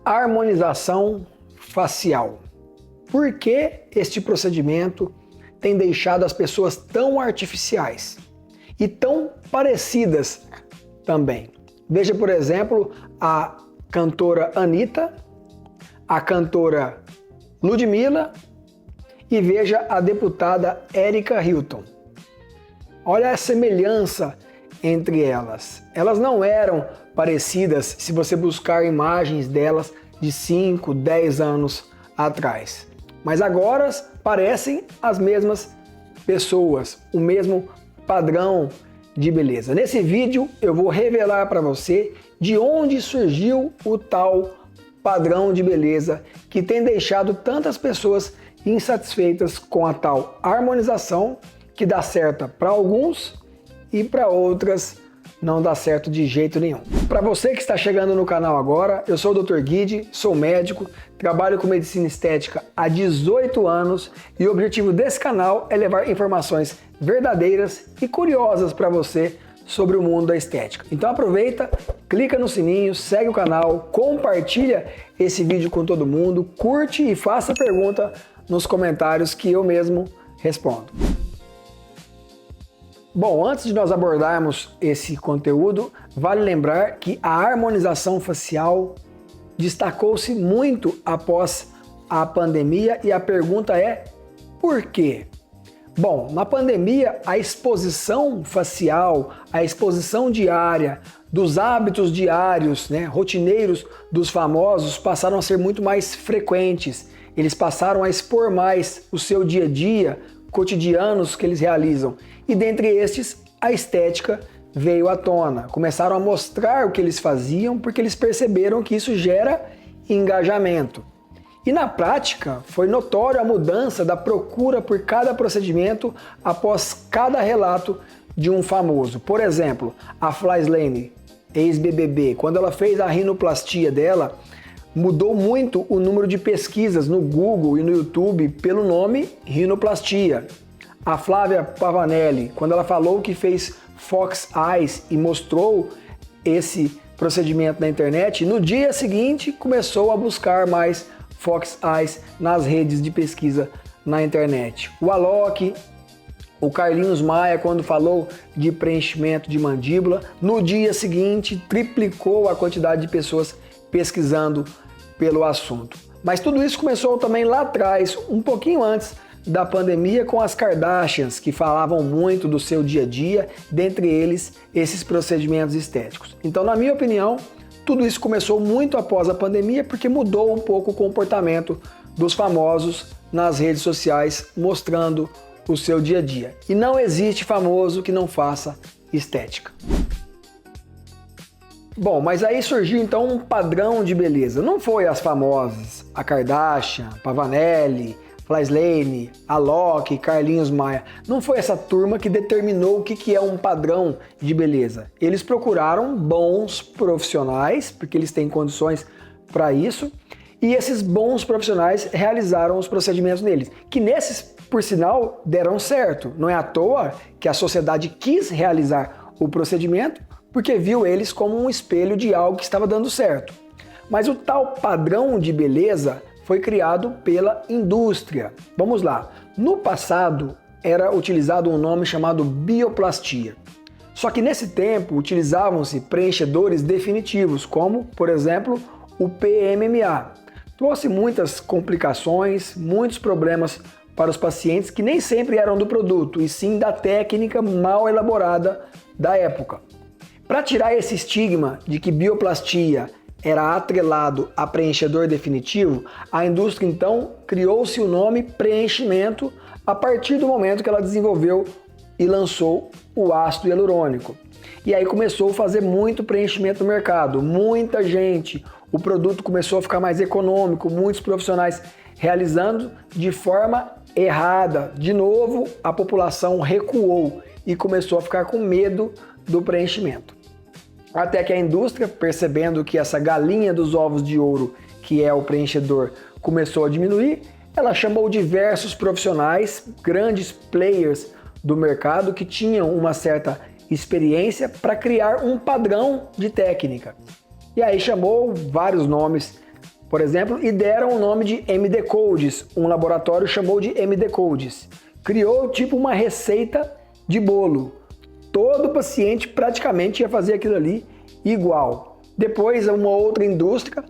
Harmonização facial. Por que este procedimento tem deixado as pessoas tão artificiais e tão parecidas também? Veja, por exemplo, a cantora Anitta, a cantora Ludmilla e veja a deputada Erika Hilton. Olha a semelhança entre elas. Elas não eram parecidas se você buscar imagens delas de 5, 10 anos atrás. Mas agora parecem as mesmas pessoas, o mesmo padrão de beleza. Nesse vídeo eu vou revelar para você de onde surgiu o tal padrão de beleza que tem deixado tantas pessoas insatisfeitas com a tal harmonização que dá certo para alguns e para outras não dá certo de jeito nenhum. Para você que está chegando no canal agora, eu sou o Dr. Guide, sou médico, trabalho com medicina estética há 18 anos e o objetivo desse canal é levar informações verdadeiras e curiosas para você sobre o mundo da estética. Então aproveita, clica no sininho, segue o canal, compartilha esse vídeo com todo mundo, curte e faça pergunta nos comentários que eu mesmo respondo. Bom, antes de nós abordarmos esse conteúdo, vale lembrar que a harmonização facial destacou-se muito após a pandemia e a pergunta é: por quê? Bom, na pandemia, a exposição facial, a exposição diária, dos hábitos diários, rotineiros dos famosos passaram a ser muito mais frequentes. Eles passaram a expor mais o seu dia a dia, cotidianos que eles realizam. E dentre estes, a estética veio à tona. Começaram a mostrar o que eles faziam porque eles perceberam que isso gera engajamento. E na prática, foi notória a mudança da procura por cada procedimento após cada relato de um famoso. Por exemplo, a Fly Slane, ex-BBB, quando ela fez a rinoplastia dela, mudou muito o número de pesquisas no Google e no YouTube pelo nome rinoplastia. A Flávia Pavanelli, quando ela falou que fez Fox Eyes e mostrou esse procedimento na internet, no dia seguinte começou a buscar mais Fox Eyes nas redes de pesquisa na internet. O Alok, o Carlinhos Maia, quando falou de preenchimento de mandíbula, no dia seguinte triplicou a quantidade de pessoas pesquisando pelo assunto. Mas tudo isso começou também lá atrás, um pouquinho antes da pandemia, com as Kardashians, que falavam muito do seu dia a dia, dentre eles esses procedimentos estéticos. Então, na minha opinião, tudo isso começou muito após a pandemia, porque mudou um pouco o comportamento dos famosos nas redes sociais, mostrando o seu dia a dia. E não existe famoso que não faça estética. Bom, mas aí surgiu então um padrão de beleza. Não foi as famosas, a Kardashian, Pavanelli, Fly Slane, Alok, Carlinhos Maia. Não foi essa turma que determinou o que é um padrão de beleza. Eles procuraram bons profissionais, porque eles têm condições para isso, e esses bons profissionais realizaram os procedimentos neles, que nesses, por sinal, deram certo. Não é à toa que a sociedade quis realizar o procedimento, porque viu eles como um espelho de algo que estava dando certo. Mas o tal padrão de beleza foi criado pela indústria. Vamos lá. No passado, era utilizado um nome chamado bioplastia. Só que nesse tempo, utilizavam-se preenchedores definitivos, como, por exemplo, o PMMA. Trouxe muitas complicações, muitos problemas para os pacientes que nem sempre eram do produto, e sim da técnica mal elaborada da época. Para tirar esse estigma de que bioplastia era atrelado a preenchedor definitivo, a indústria então criou-se o nome preenchimento a partir do momento que ela desenvolveu e lançou o ácido hialurônico. E aí começou a fazer muito preenchimento no mercado, muita gente, o produto começou a ficar mais econômico, muitos profissionais realizando de forma errada. De novo, a população recuou e começou a ficar com medo do preenchimento. Até que a indústria, percebendo que essa galinha dos ovos de ouro, que é o preenchedor, começou a diminuir, ela chamou diversos profissionais, grandes players do mercado que tinham uma certa experiência para criar um padrão de técnica. E aí chamou vários nomes por exemplo, e deram o nome de MD Codes. Um laboratório chamou de MD Codes. Criou tipo uma receita de bolo. Todo paciente praticamente ia fazer aquilo ali igual. Depois, uma outra indústria,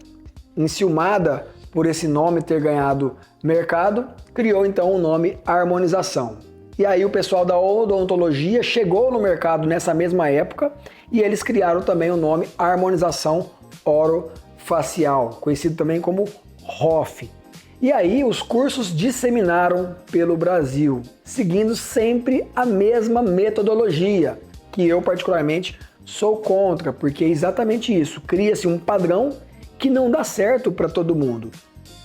enciumada por esse nome ter ganhado mercado, criou então o nome harmonização. E aí o pessoal da odontologia chegou no mercado nessa mesma época e eles criaram também o nome harmonização orofacial, conhecido também como ROF. E aí os cursos disseminaram pelo Brasil, seguindo sempre a mesma metodologia, que eu particularmente sou contra, porque é exatamente isso, cria-se um padrão que não dá certo para todo mundo.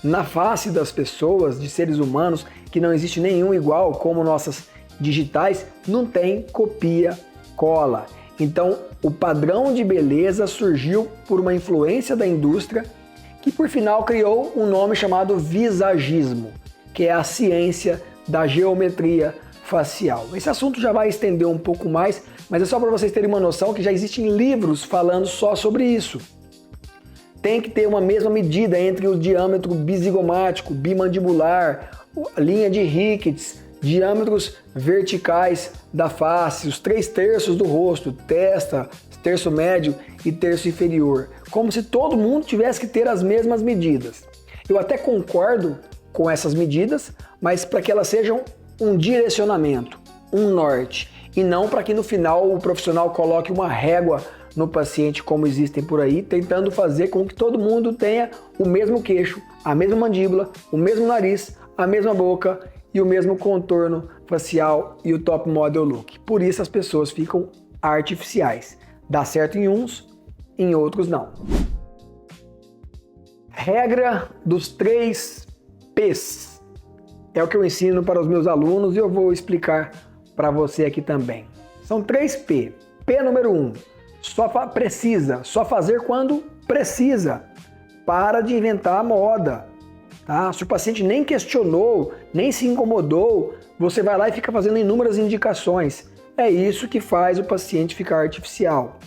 Na face das pessoas, de seres humanos, que não existe nenhum igual, como nossas digitais, não tem copia-cola. Então, o padrão de beleza surgiu por uma influência da indústria, que por final criou um nome chamado visagismo, que é a ciência da geometria facial. Esse assunto já vai estender um pouco mais, mas é só para vocês terem uma noção que já existem livros falando só sobre isso. Tem que ter uma mesma medida entre o diâmetro bizigomático, bimandibular, linha de Rickets, diâmetros verticais da face, os 3/3 do rosto, testa, terço médio e terço inferior. Como se todo mundo tivesse que ter as mesmas medidas. Eu até concordo com essas medidas, mas para que elas sejam um direcionamento, um norte, e não para que no final o profissional coloque uma régua no paciente, como existem por aí, tentando fazer com que todo mundo tenha o mesmo queixo, a mesma mandíbula, o mesmo nariz, a mesma boca e o mesmo contorno facial e o top model look. Por isso as pessoas ficam artificiais. Dá certo em uns, em outros não. Regra dos 3 P's. É o que eu ensino para os meus alunos e eu vou explicar para você aqui também. São 3 P. P número 1. Só fazer quando precisa. Para de inventar moda. Tá? Se o paciente nem questionou, nem se incomodou, você vai lá e fica fazendo inúmeras indicações. É isso que faz o paciente ficar artificial.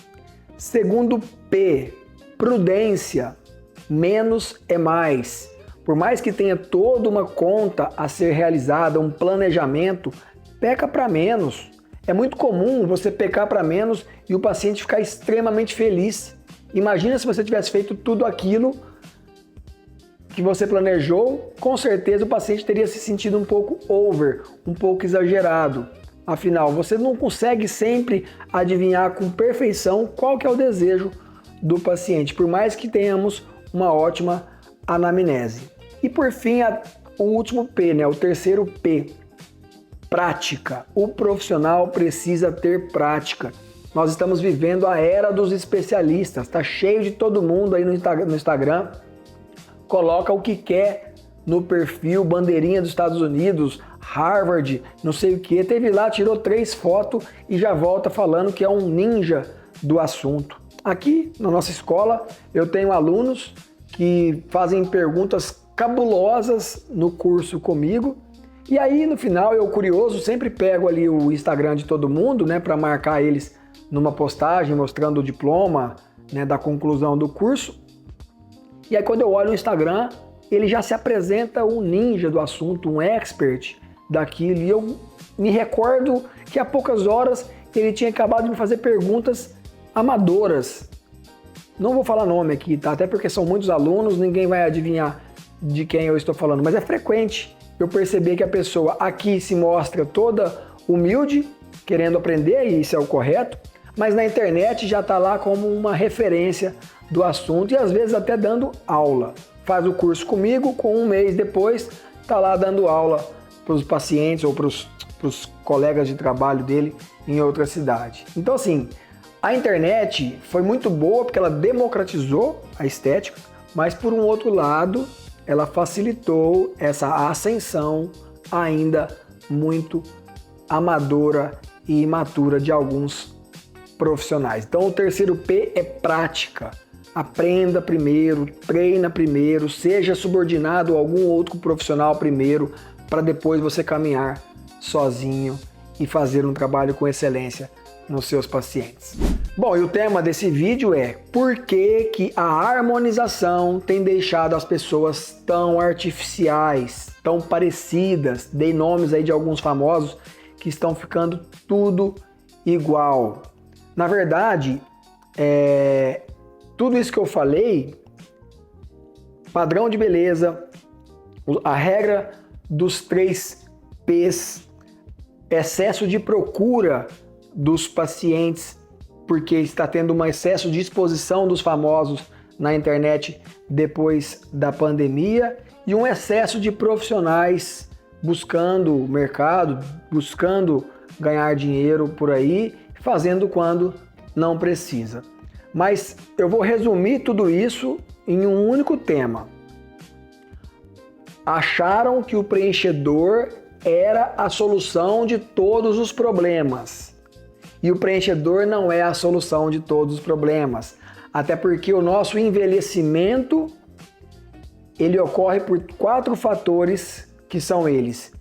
Segundo P, prudência. Menos é mais. Por mais que tenha toda uma conta a ser realizada, um planejamento, peca para menos. É muito comum você pecar para menos e o paciente ficar extremamente feliz. Imagina se você tivesse feito tudo aquilo que você planejou, com certeza o paciente teria se sentido um pouco over, um pouco exagerado. Afinal, você não consegue sempre adivinhar com perfeição qual que é o desejo do paciente, por mais que tenhamos uma ótima anamnese. E por fim, o último P, o terceiro P, prática. O profissional precisa ter prática. Nós estamos vivendo a era dos especialistas, está cheio de todo mundo aí no Instagram, coloca o que quer no perfil, bandeirinha dos Estados Unidos, Harvard, não sei o que, teve lá, tirou 3 fotos e já volta falando que é um ninja do assunto. Aqui na nossa escola eu tenho alunos que fazem perguntas cabulosas no curso comigo e aí no final eu, curioso, sempre pego ali o Instagram de todo mundo, para marcar eles numa postagem mostrando o diploma, da conclusão do curso. E aí quando eu olho o Instagram, ele já se apresenta um ninja do assunto, um expert daquilo. E eu me recordo que há poucas horas ele tinha acabado de me fazer perguntas amadoras. Não vou falar nome aqui, tá? Até porque são muitos alunos, ninguém vai adivinhar de quem eu estou falando. Mas é frequente eu perceber que a pessoa aqui se mostra toda humilde, querendo aprender, e isso é o correto, mas na internet já está lá como uma referência do assunto e às vezes até dando aula. Faz o curso comigo, com um mês depois está lá dando aula para os pacientes ou para os colegas de trabalho dele em outra cidade. Então assim, a internet foi muito boa porque ela democratizou a estética, mas por um outro lado ela facilitou essa ascensão ainda muito amadora e imatura de alguns profissionais. Então o terceiro P é prática. Aprenda primeiro, treina primeiro, seja subordinado a algum outro profissional primeiro, para depois você caminhar sozinho e fazer um trabalho com excelência nos seus pacientes. Bom, e o tema desse vídeo é por que a harmonização tem deixado as pessoas tão artificiais, tão parecidas. Dei nomes aí de alguns famosos que estão ficando tudo igual. Na verdade, tudo isso que eu falei, padrão de beleza, a regra dos 3 P's, excesso de procura dos pacientes, porque está tendo um excesso de exposição dos famosos na internet depois da pandemia e um excesso de profissionais buscando mercado, buscando ganhar dinheiro por aí, fazendo quando não precisa. Mas eu vou resumir tudo isso em um único tema. Acharam que o preenchedor era a solução de todos os problemas. E o preenchedor não é a solução de todos os problemas. Até porque o nosso envelhecimento, ele ocorre por 4 fatores, que são eles: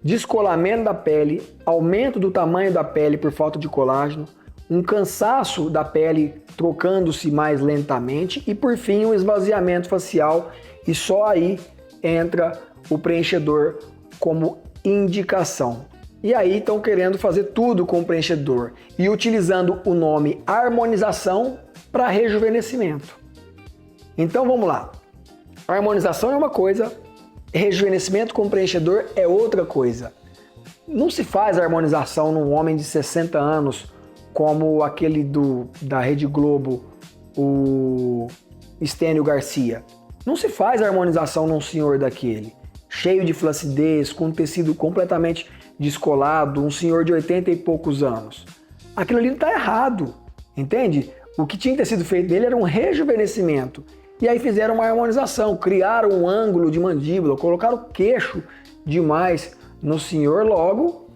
descolamento da pele, aumento do tamanho da pele por falta de colágeno, um cansaço da pele trocando-se mais lentamente e, por fim, um esvaziamento facial. E só aí entra o preenchedor como indicação. E aí estão querendo fazer tudo com o preenchedor e utilizando o nome harmonização para rejuvenescimento. Então vamos lá. A harmonização é uma coisa, rejuvenescimento com preenchedor é outra coisa. Não se faz harmonização num homem de 60 anos como aquele da Rede Globo, o Estênio Garcia. Não se faz harmonização num senhor daquele, cheio de flacidez, com um tecido completamente descolado, um senhor de 80 e poucos anos. Aquilo ali está errado, entende? O que tinha que ter sido feito dele era um rejuvenescimento. E aí fizeram uma harmonização, criaram um ângulo de mandíbula, colocaram o queixo demais no senhor, logo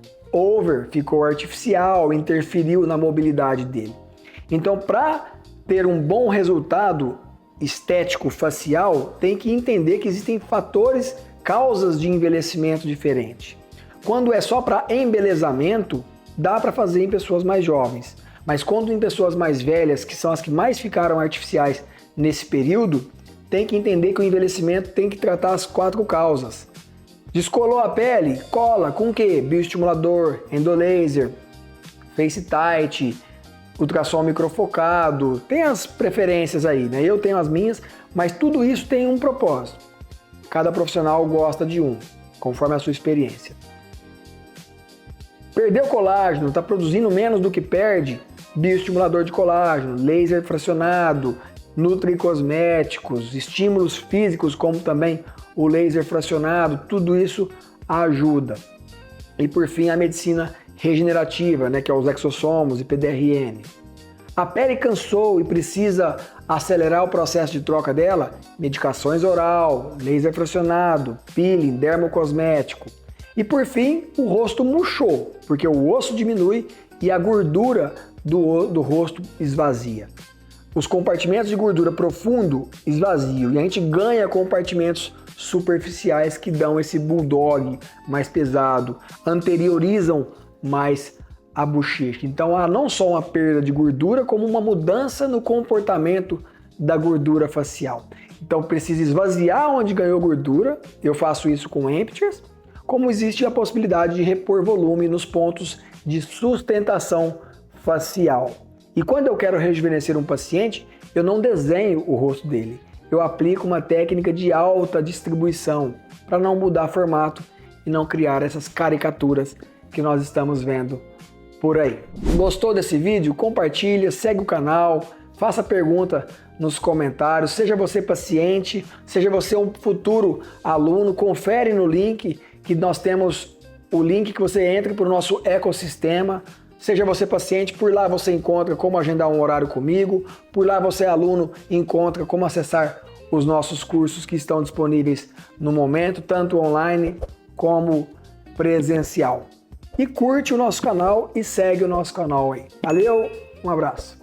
ficou artificial, interferiu na mobilidade dele. Então, para ter um bom resultado estético facial, tem que entender que existem fatores, causas de envelhecimento diferentes. Quando é só para embelezamento, dá para fazer em pessoas mais jovens. Mas quando em pessoas mais velhas, que são as que mais ficaram artificiais nesse período, tem que entender que o envelhecimento tem que tratar as 4 causas. Descolou a pele? Cola. Com o quê? Bioestimulador, endolaser, face tight, ultrassom microfocado. Tem as preferências aí, né? Eu tenho as minhas, mas tudo isso tem um propósito. Cada profissional gosta de um, conforme a sua experiência. Perdeu colágeno, está produzindo menos do que perde? Bioestimulador de colágeno, laser fracionado, nutricosméticos, estímulos físicos como também o laser fracionado, tudo isso ajuda. E por fim a medicina regenerativa, né, que é os exossomos e PDRN. A pele cansou e precisa acelerar o processo de troca dela? Medicações oral, laser fracionado, peeling, dermocosmético. E por fim, o rosto murchou, porque o osso diminui e a gordura do rosto esvazia. Os compartimentos de gordura profundo esvaziam e a gente ganha compartimentos superficiais que dão esse bulldog mais pesado, anteriorizam mais a bochecha. Então há não só uma perda de gordura, como uma mudança no comportamento da gordura facial. Então precisa esvaziar onde ganhou gordura, eu faço isso com empties, como existe a possibilidade de repor volume nos pontos de sustentação facial. E quando eu quero rejuvenescer um paciente, eu não desenho o rosto dele. Eu aplico uma técnica de alta distribuição para não mudar formato e não criar essas caricaturas que nós estamos vendo por aí. Gostou desse vídeo? Compartilha, segue o canal, faça pergunta nos comentários, seja você paciente, seja você um futuro aluno, confere no link que nós temos, o link que você entra para o nosso ecossistema. Seja você paciente, por lá você encontra como agendar um horário comigo, por lá você aluno encontra como acessar os nossos cursos que estão disponíveis no momento, tanto online como presencial. E curte o nosso canal e segue o nosso canal aí. Valeu, um abraço.